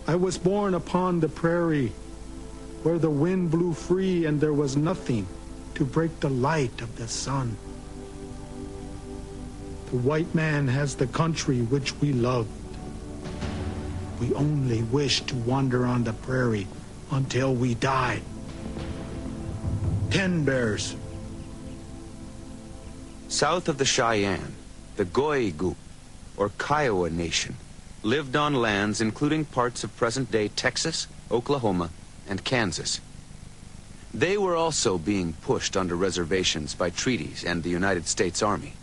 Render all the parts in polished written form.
I was born upon the prairie, where the wind blew free and there was nothing to break the light of the sun. The white man has the country which we loved. We only wish to wander on the prairie until we die. 10 bears. South of the Cheyenne, the Goigu, or Kiowa Nation, lived on lands including parts of present-day Texas, Oklahoma, and Kansas. They were also being pushed onto reservations by treaties and the United States Army.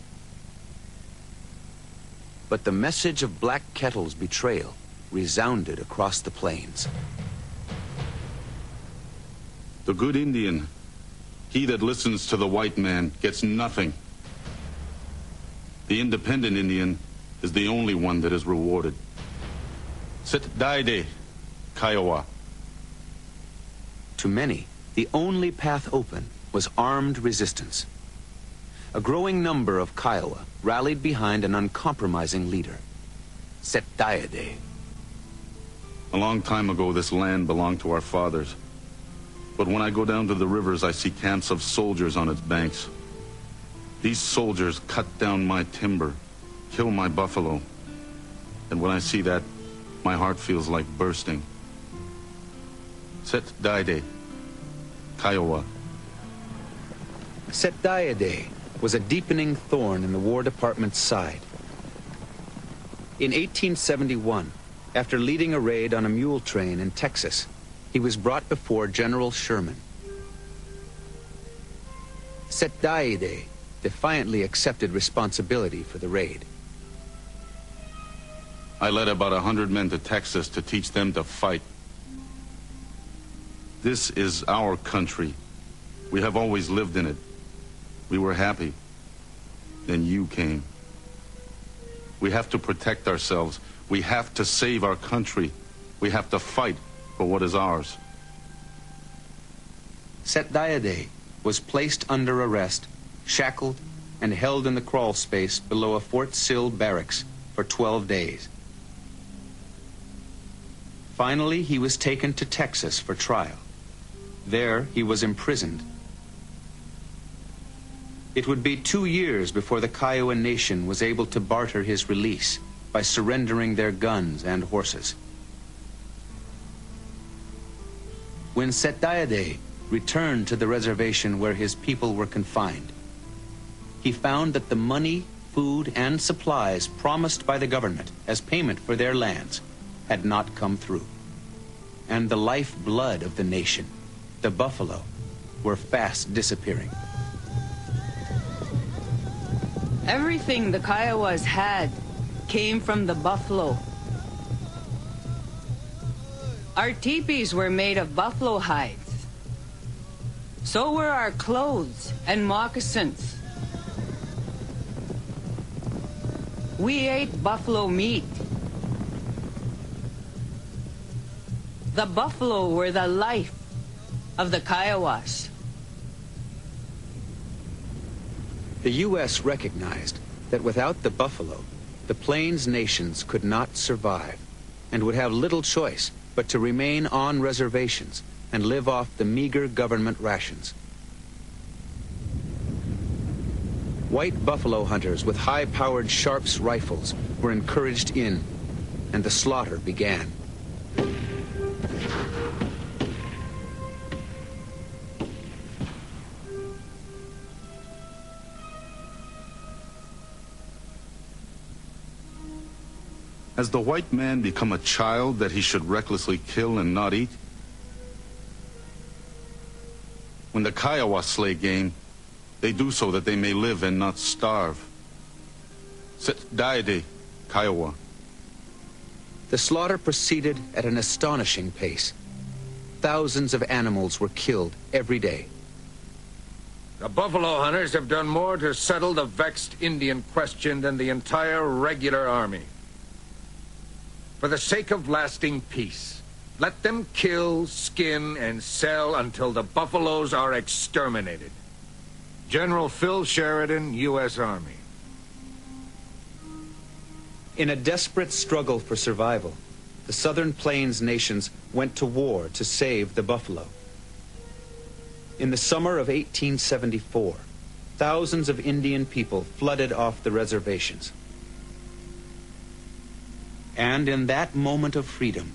But the message of Black Kettle's betrayal resounded across the plains. The good Indian, he that listens to the white man, gets nothing. The independent Indian is the only one that is rewarded. Sit daide, Kiowa. To many, the only path open was armed resistance. A growing number of Kiowa rallied behind an uncompromising leader, Set Daide. A long time ago, this land belonged to our fathers. But when I go down to the rivers, I see camps of soldiers on its banks. These soldiers cut down my timber, kill my buffalo. And when I see that, my heart feels like bursting. Set Daide, Kiowa. Set Daide was a deepening thorn in the War Department's side. In 1871, after leading a raid on a mule train in Texas, he was brought before General Sherman. Set Daide defiantly accepted responsibility for the raid. I led about 100 men to Texas to teach them to fight. This is our country. We have always lived in it. We were happy. Then you came. We have to protect ourselves. We have to save our country. We have to fight for what is ours. Set Daide was placed under arrest, shackled, and held in the crawl space below a Fort Sill barracks for 12 days. Finally, he was taken to Texas for trial. There, he was imprisoned. It would be 2 years before the Kiowa Nation was able to barter his release by surrendering their guns and horses. When Set Daide returned to the reservation where his people were confined, he found that the money, food, and supplies promised by the government as payment for their lands had not come through. And the lifeblood of the nation, the buffalo, were fast disappearing. Everything the Kiowas had came from the buffalo. Our teepees were made of buffalo hides. So were our clothes and moccasins. We ate buffalo meat. The buffalo were the life of the Kiowas. The U.S. recognized that without the buffalo, the Plains nations could not survive and would have little choice but to remain on reservations and live off the meager government rations. White buffalo hunters with high-powered Sharps rifles were encouraged in, and the slaughter began. Has the white man become a child that he should recklessly kill and not eat? When the Kiowa slay game, they do so that they may live and not starve. Set Daide, Kiowa. The slaughter proceeded at an astonishing pace. Thousands of animals were killed every day. The buffalo hunters have done more to settle the vexed Indian question than the entire regular army. For the sake of lasting peace, let them kill, skin, and sell until the buffaloes are exterminated. General Phil Sheridan, U.S. Army. In a desperate struggle for survival, the Southern Plains nations went to war to save the buffalo. In the summer of 1874, thousands of Indian people flooded off the reservations. And in that moment of freedom,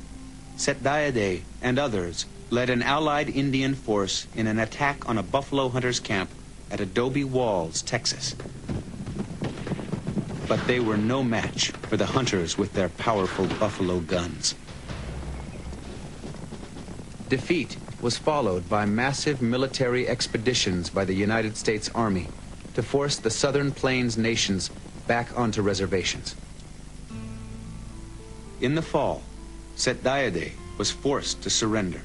Set Daiade and others led an allied Indian force in an attack on a buffalo hunters' camp at Adobe Walls, Texas. But they were no match for the hunters with their powerful buffalo guns. Defeat was followed by massive military expeditions by the United States Army to force the Southern Plains nations back onto reservations. In the fall, Set Daiade was forced to surrender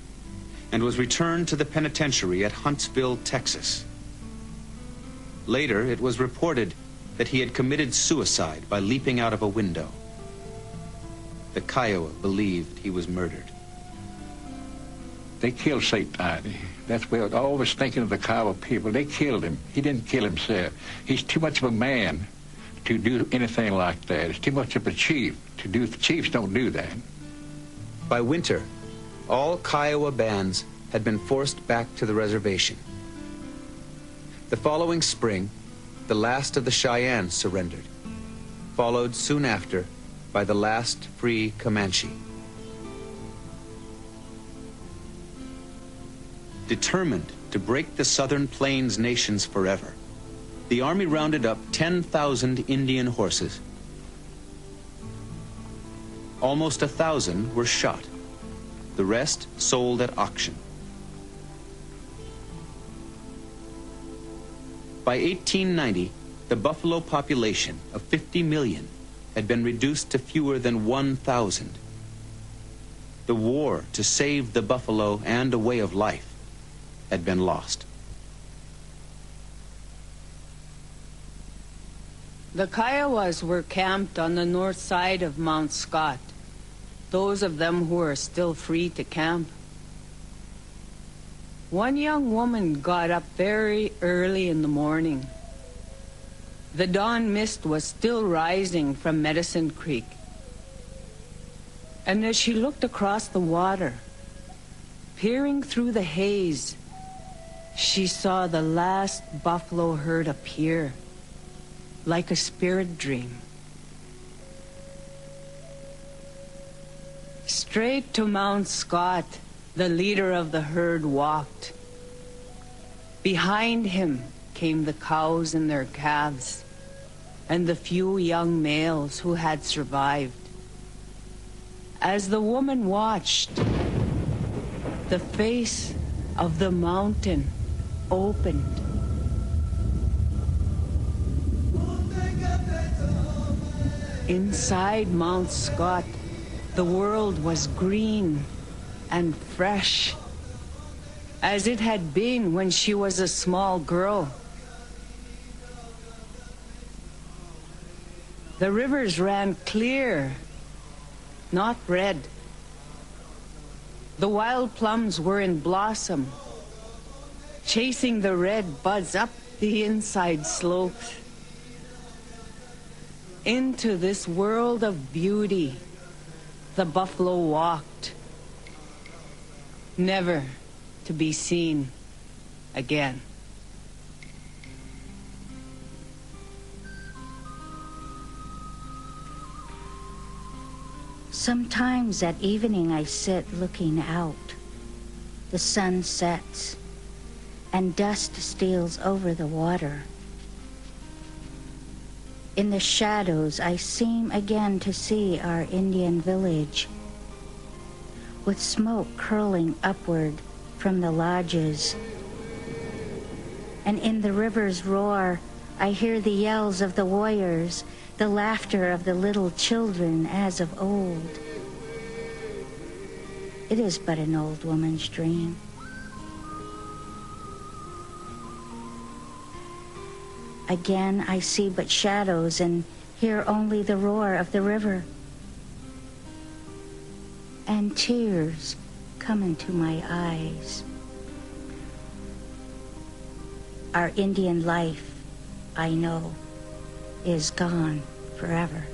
and was returned to the penitentiary at Huntsville, Texas. Later, it was reported that he had committed suicide by leaping out of a window. The Kiowa believed he was murdered. They killed Set Daiade. That's what I always thinking of the Kiowa people. They killed him. He didn't kill himself. He's too much of a man to do anything like that. It's too much of a chief to do. Chiefs don't do that. By winter, all Kiowa bands had been forced back to the reservation. The following spring, the last of the Cheyennes surrendered, followed soon after by the last free Comanche. Determined to break the Southern Plains nations forever, the Army rounded up 10,000 Indian horses. Almost 1,000 were shot. The rest sold at auction. By 1890, the buffalo population of 50 million had been reduced to fewer than 1,000. The war to save the buffalo and a way of life had been lost. The Kiowas were camped on the north side of Mount Scott, those of them who were still free to camp. One young woman got up very early in the morning. The dawn mist was still rising from Medicine Creek. And as she looked across the water, peering through the haze, she saw the last buffalo herd appear, like a spirit dream. Straight to Mount Scott, the leader of the herd walked. Behind him came the cows and their calves, and the few young males who had survived. As the woman watched, the face of the mountain opened. Inside Mount Scott, the world was green and fresh, as it had been when she was a small girl. The rivers ran clear, not red. The wild plums were in blossom, chasing the red buds up the inside slopes. Into this world of beauty, the buffalo walked, never to be seen again. Sometimes at evening I sit looking out. The sun sets, and dust steals over the water. In the shadows, I seem again to see our Indian village, with smoke curling upward from the lodges. And in the river's roar, I hear the yells of the warriors, the laughter of the little children as of old. It is but an old woman's dream. Again, I see but shadows and hear only the roar of the river. And tears come into my eyes. Our Indian life, I know, is gone forever.